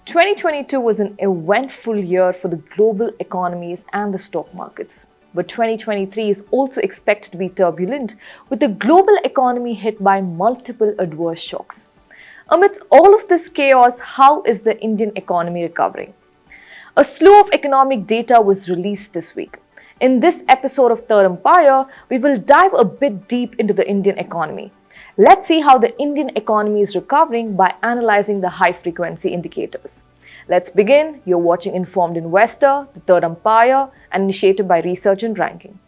2022 was an eventful year for the global economies and the stock markets. But 2023 is also expected to be turbulent, with the global economy hit by multiple adverse shocks. Amidst all of this chaos, how is the Indian economy recovering? A slew of economic data was released this week. In this episode of Third Empire, we will dive a bit deep into the Indian economy. Let's see how the Indian economy is recovering by analyzing the high-frequency indicators. Let's begin. You're watching Informed Investor, the Third Empire, and initiated by Research and Ranking.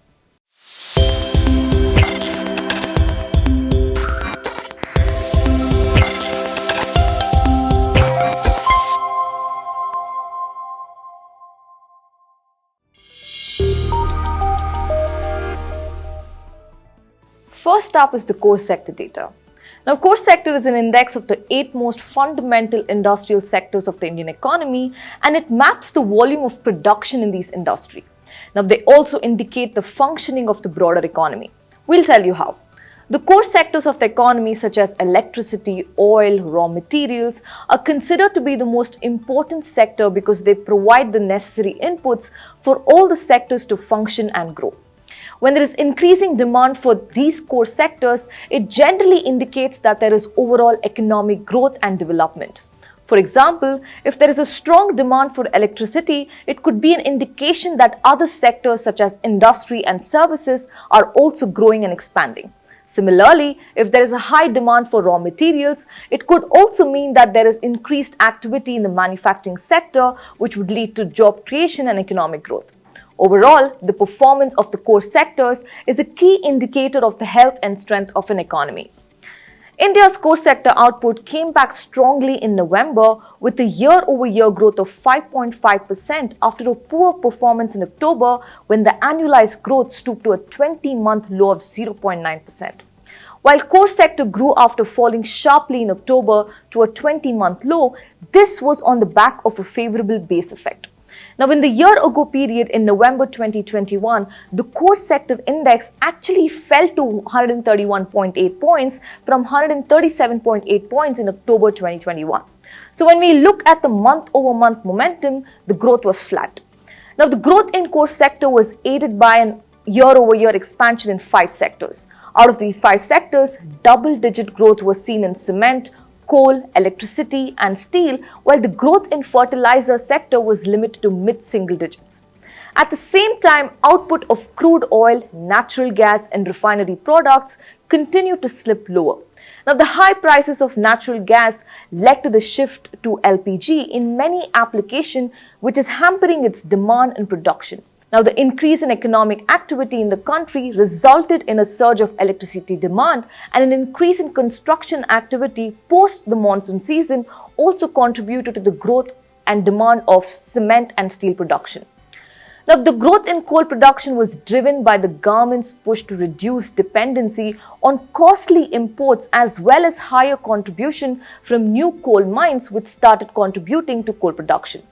First up is the core sector data. Now, core sector is an index of the 8 most fundamental industrial sectors of the Indian economy, and it maps the volume of production in these industries. Now, they also indicate the functioning of the broader economy. We'll tell you how. The core sectors of the economy, such as electricity, oil, raw materials, are considered to be the most important sector because they provide the necessary inputs for all the sectors to function and grow. When there is increasing demand for these core sectors, it generally indicates that there is overall economic growth and development. For example, if there is a strong demand for electricity, it could be an indication that other sectors such as industry and services are also growing and expanding. Similarly, if there is a high demand for raw materials, it could also mean that there is increased activity in the manufacturing sector, which would lead to job creation and economic growth. Overall, the performance of the core sectors is a key indicator of the health and strength of an economy. India's core sector output came back strongly in November with a year-over-year growth of 5.5% after a poor performance in October when the annualized growth stooped to a 20-month low of 0.9%. While core sector grew after falling sharply in October to a 20-month low, this was on the back of a favorable base effect. Now, in the year-ago period in November 2021, the core sector index actually fell to 131.8 points from 137.8 points in October 2021. So, when we look at the month-over-month momentum, the growth was flat. Now, the growth in core sector was aided by an year-over-year expansion in 5 sectors. Out of these 5 sectors, double-digit growth was seen in cement, coal, electricity, and steel, while the growth in fertilizer sector was limited to mid-single digits. At the same time, output of crude oil, natural gas, and refinery products continued to slip lower. Now, the high prices of natural gas led to the shift to LPG in many applications, which is hampering its demand and production. Now, the increase in economic activity in the country resulted in a surge of electricity demand, and an increase in construction activity post the monsoon season also contributed to the growth and demand of cement and steel production. Now, the growth in coal production was driven by the government's push to reduce dependency on costly imports as well as higher contribution from new coal mines, which started contributing to coal production.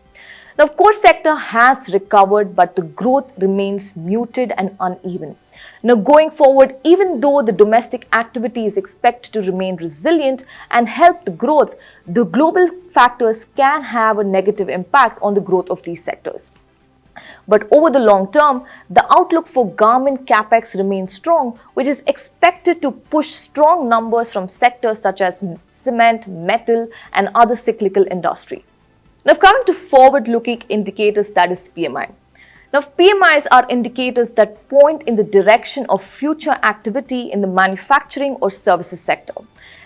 Now, core sector has recovered, but the growth remains muted and uneven. Now, going forward, even though the domestic activity is expected to remain resilient and help the growth, the global factors can have a negative impact on the growth of these sectors. But over the long term, the outlook for government capex remains strong, which is expected to push strong numbers from sectors such as cement, metal, and other cyclical industry. Now, coming to forward-looking indicators, that is PMI. Now, PMIs are indicators that point in the direction of future activity in the manufacturing or services sector.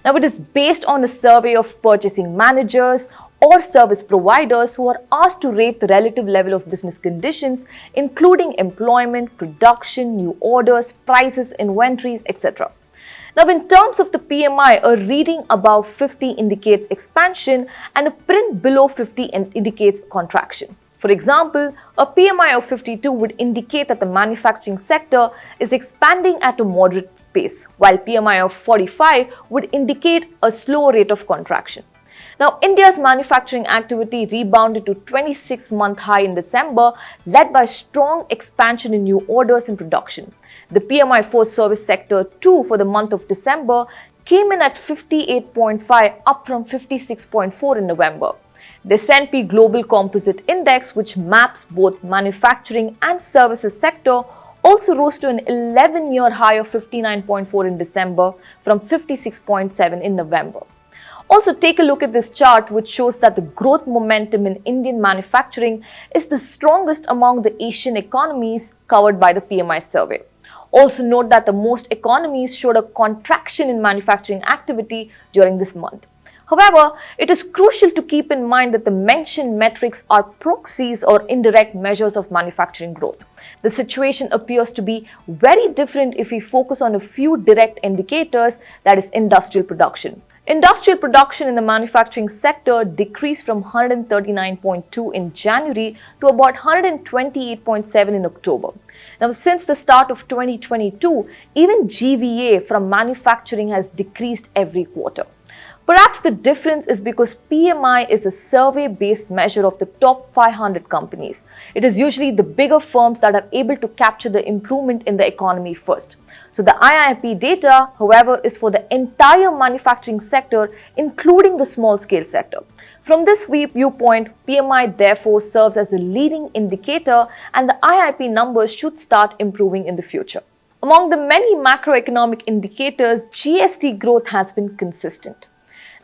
Now, it is based on a survey of purchasing managers or service providers who are asked to rate the relative level of business conditions, including employment, production, new orders, prices, inventories, etc. Now, in terms of the PMI, a reading above 50 indicates expansion and a print below 50 indicates contraction. For example, a PMI of 52 would indicate that the manufacturing sector is expanding at a moderate pace, while PMI of 45 would indicate a slow rate of contraction. Now, India's manufacturing activity rebounded to 26-month high in December, led by strong expansion in new orders and production. The PMI for service sector too for the month of December came in at 58.5, up from 56.4 in November. The S&P Global Composite Index, which maps both manufacturing and services sector, also rose to an 11-year high of 59.4 in December from 56.7 in November. Also, take a look at this chart, which shows that the growth momentum in Indian manufacturing is the strongest among the Asian economies covered by the PMI survey. Also note that the most economies showed a contraction in manufacturing activity during this month. However, it is crucial to keep in mind that the mentioned metrics are proxies or indirect measures of manufacturing growth. The situation appears to be very different if we focus on a few direct indicators, that is industrial production. Industrial production in the manufacturing sector decreased from 139.2 in January to about 128.7 in October. Now, since the start of 2022, even GVA from manufacturing has decreased every quarter. Perhaps the difference is because PMI is a survey-based measure of the top 500 companies. It is usually the bigger firms that are able to capture the improvement in the economy first. So the IIP data, however, is for the entire manufacturing sector, including the small-scale sector. From this viewpoint, PMI therefore serves as a leading indicator, and the IIP numbers should start improving in the future. Among the many macroeconomic indicators, GST growth has been consistent.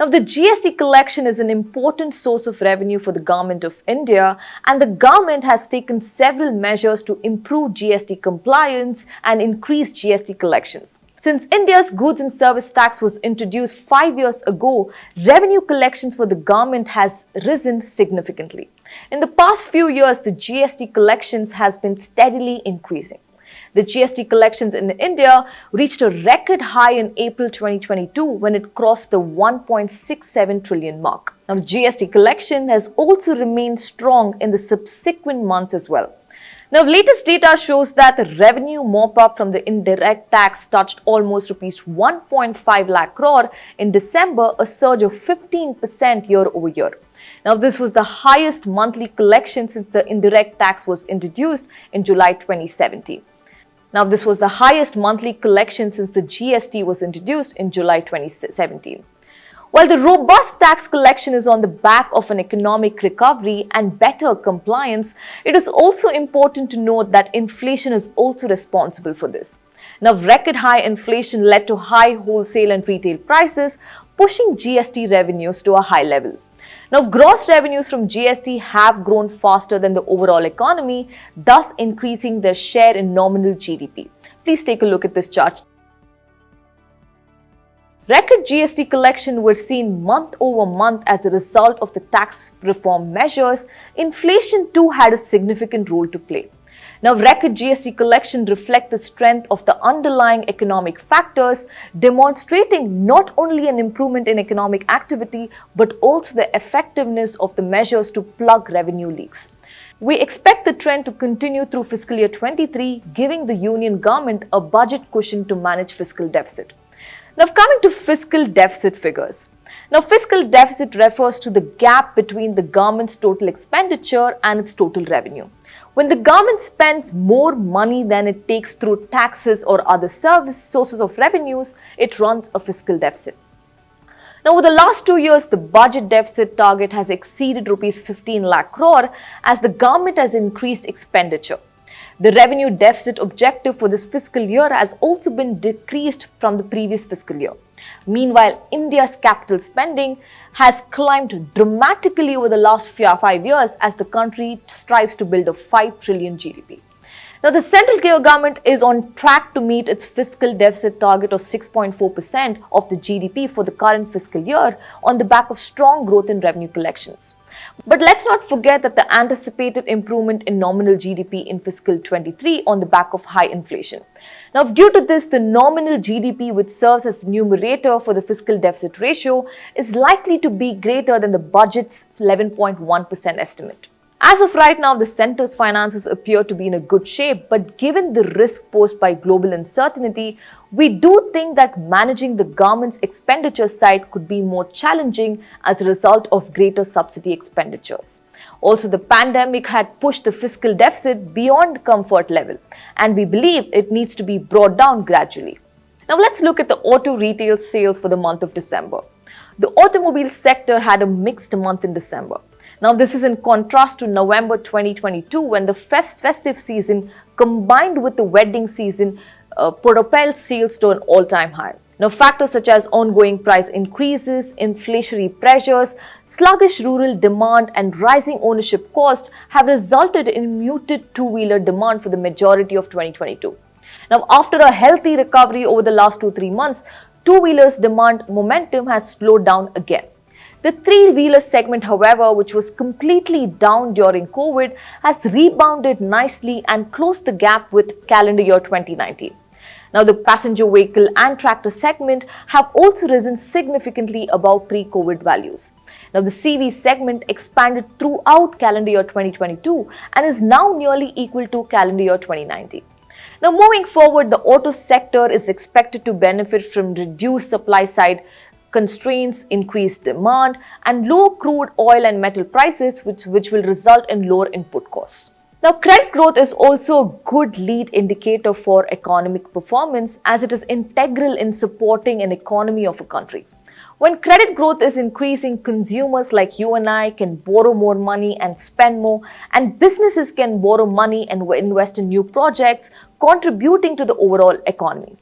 Now, the GST collection is an important source of revenue for the Government of India, and the government has taken several measures to improve GST compliance and increase GST collections. Since India's goods and service tax was introduced 5 years ago, revenue collections for the government has risen significantly. In the past few years, the GST collections has been steadily increasing. The GST collections in India reached a record high in April 2022 when it crossed the 1.67 trillion mark. Now, GST collection has also remained strong in the subsequent months as well. Now, latest data shows that the revenue mop-up from the indirect tax touched almost rupees 1.5 lakh crore in December, a surge of 15% year over year. Now, this was the highest monthly collection since the indirect tax was introduced in July 2017. Now, this was the highest monthly collection since the GST was introduced in July 2017. While the robust tax collection is on the back of an economic recovery and better compliance, it is also important to note that inflation is also responsible for this. Now, record high inflation led to high wholesale and retail prices, pushing GST revenues to a high level. Now, gross revenues from GST have grown faster than the overall economy, thus increasing their share in nominal GDP. Please take a look at this chart. Record GST collection were seen month over month as a result of the tax reform measures. Inflation too had a significant role to play. Now, record GST collection reflect the strength of the underlying economic factors, demonstrating not only an improvement in economic activity, but also the effectiveness of the measures to plug revenue leaks. We expect the trend to continue through fiscal year 23, giving the union government a budget cushion to manage fiscal deficit. Now, coming to fiscal deficit figures. Now, fiscal deficit refers to the gap between the government's total expenditure and its total revenue. When the government spends more money than it takes through taxes or other sources of revenues, it runs a fiscal deficit. Now, over the last 2 years, the budget deficit target has exceeded rupees 15 lakh crore as the government has increased expenditure. The revenue deficit objective for this fiscal year has also been decreased from the previous fiscal year. Meanwhile, India's capital spending has climbed dramatically over the last 5 years as the country strives to build a 5 trillion GDP. Now, the central government is on track to meet its fiscal deficit target of 6.4% of the GDP for the current fiscal year on the back of strong growth in revenue collections. But let's not forget that the anticipated improvement in nominal GDP in fiscal 23 on the back of high inflation. Now, due to this, the nominal GDP, which serves as the numerator for the fiscal deficit ratio, is likely to be greater than the budget's 11.1% estimate. As of right now, the centre's finances appear to be in a good shape, but given the risk posed by global uncertainty, we do think that managing the government's expenditure side could be more challenging as a result of greater subsidy expenditures. Also, the pandemic had pushed the fiscal deficit beyond comfort level, and we believe it needs to be brought down gradually. Now, let's look at the auto retail sales for the month of December. The automobile sector had a mixed month in December. Now, this is in contrast to November 2022 when the festive season combined with the wedding season propelled sales to an all-time high. Now, factors such as ongoing price increases, inflationary pressures, sluggish rural demand, and rising ownership costs have resulted in muted two-wheeler demand for the majority of 2022. Now, after a healthy recovery over the last 2-3 months, two-wheelers demand momentum has slowed down again. The three-wheeler segment, however, which was completely down during COVID, has rebounded nicely and closed the gap with calendar year 2019. Now, the passenger vehicle and tractor segment have also risen significantly above pre-COVID values. Now, the CV segment expanded throughout calendar year 2022 and is now nearly equal to calendar year 2019. Now, moving forward, the auto sector is expected to benefit from reduced supply side constraints, increased demand, and low crude oil and metal prices, which will result in lower input costs. Now, credit growth is also a good lead indicator for economic performance as it is integral in supporting an economy of a country. When credit growth is increasing, consumers like you and I can borrow more money and spend more, and businesses can borrow money and invest in new projects, contributing to the overall economy.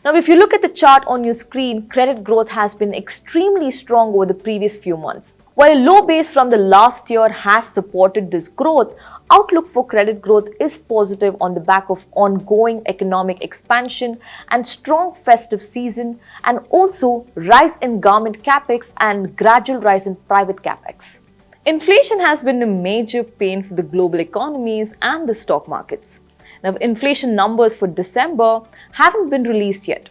Now, if you look at the chart on your screen, credit growth has been extremely strong over the previous few months. While a low base from the last year has supported this growth, outlook for credit growth is positive on the back of ongoing economic expansion and strong festive season, and also rise in government capex and gradual rise in private capex. Inflation has been a major pain for the global economies and the stock markets. Now, inflation numbers for December haven't been released yet,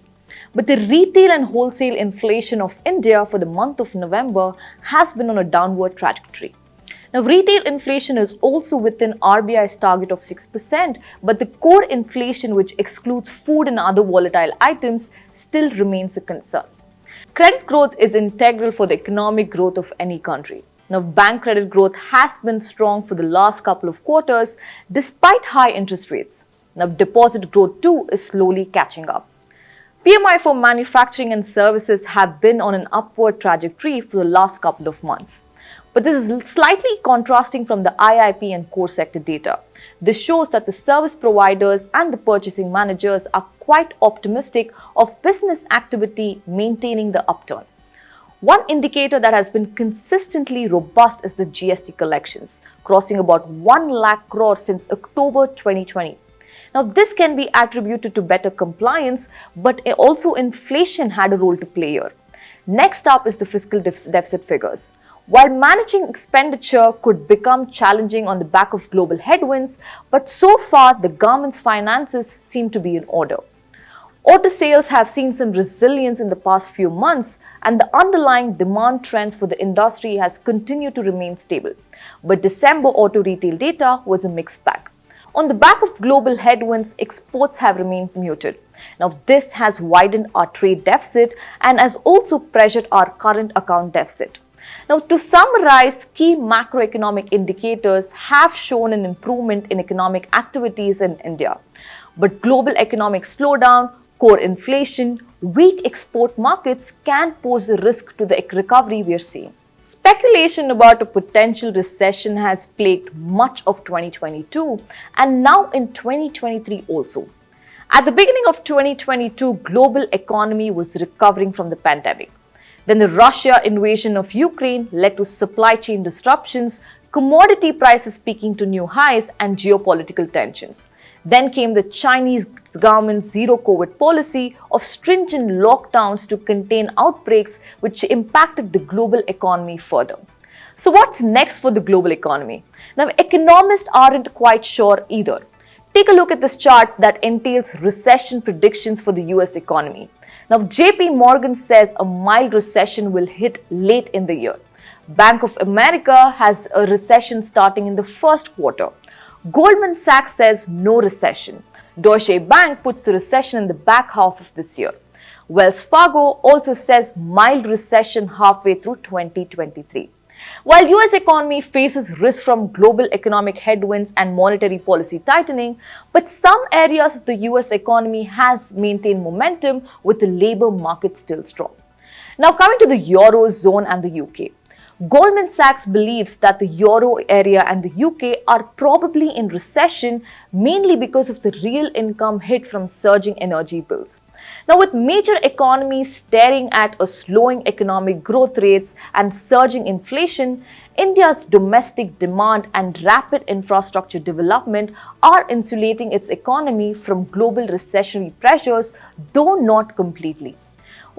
but the retail and wholesale inflation of India for the month of November has been on a downward trajectory. Now, retail inflation is also within RBI's target of 6%, but the core inflation, which excludes food and other volatile items, still remains a concern. Credit growth is integral for the economic growth of any country. Now, bank credit growth has been strong for the last couple of quarters despite high interest rates. Now, deposit growth too is slowly catching up. PMI for manufacturing and services have been on an upward trajectory for the last couple of months. But this is slightly contrasting from the IIP and core sector data. This shows that the service providers and the purchasing managers are quite optimistic of business activity maintaining the upturn. One indicator that has been consistently robust is the GST collections, crossing about 1 lakh crore since October 2020. Now, this can be attributed to better compliance, but also inflation had a role to play here. Next up is the fiscal deficit figures. While managing expenditure could become challenging on the back of global headwinds, but so far the government's finances seem to be in order. Auto sales have seen some resilience in the past few months, and the underlying demand trends for the industry has continued to remain stable. But December auto retail data was a mixed bag. On the back of global headwinds, exports have remained muted. Now, this has widened our trade deficit and has also pressured our current account deficit. Now, to summarize, key macroeconomic indicators have shown an improvement in economic activities in India. But global economic slowdown, core inflation, weak export markets can pose a risk to the recovery we are seeing. Speculation about a potential recession has plagued much of 2022 and now in 2023 also. At the beginning of 2022, global economy was recovering from the pandemic. Then the Russia invasion of Ukraine led to supply chain disruptions, commodity prices peaking to new highs, and geopolitical tensions. Then came the Chinese government's zero COVID policy of stringent lockdowns to contain outbreaks, which impacted the global economy further. So what's next for the global economy? Now, economists aren't quite sure either. Take a look at this chart that entails recession predictions for the US economy. Now, JP Morgan says a mild recession will hit late in the year. Bank of America has a recession starting in the first quarter. Goldman Sachs says no recession. Deutsche Bank puts the recession in the back half of this year. Wells Fargo also says mild recession halfway through 2023. While US economy faces risk from global economic headwinds and monetary policy tightening, but some areas of the US economy has maintained momentum with the labor market still strong. Now, coming to the Eurozone and the UK. Goldman Sachs believes that the euro area and the UK are probably in recession mainly because of the real income hit from surging energy bills. Now, with major economies staring at a slowing economic growth rates and surging inflation, India's domestic demand and rapid infrastructure development are insulating its economy from global recessionary pressures, though not completely.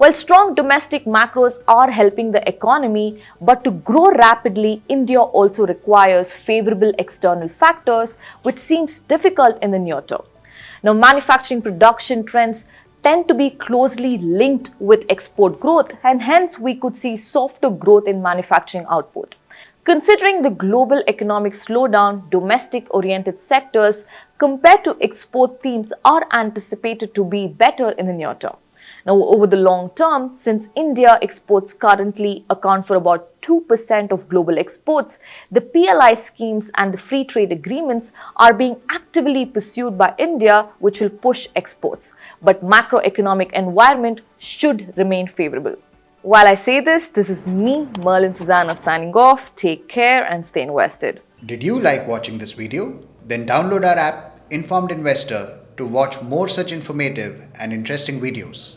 While strong domestic macros are helping the economy, but to grow rapidly, India also requires favorable external factors, which seems difficult in the near term. Now, manufacturing production trends tend to be closely linked with export growth, and hence we could see softer growth in manufacturing output. Considering the global economic slowdown, domestic-oriented sectors compared to export themes are anticipated to be better in the near term. Now, over the long term, since India exports currently account for about 2% of global exports, the PLI schemes and the free trade agreements are being actively pursued by India, which will push exports. But macroeconomic environment should remain favorable. While I say this is me, Merlin Susanna, signing off. Take care and stay invested. Did you like watching this video? Then download our app Informed Investor to watch more such informative and interesting videos.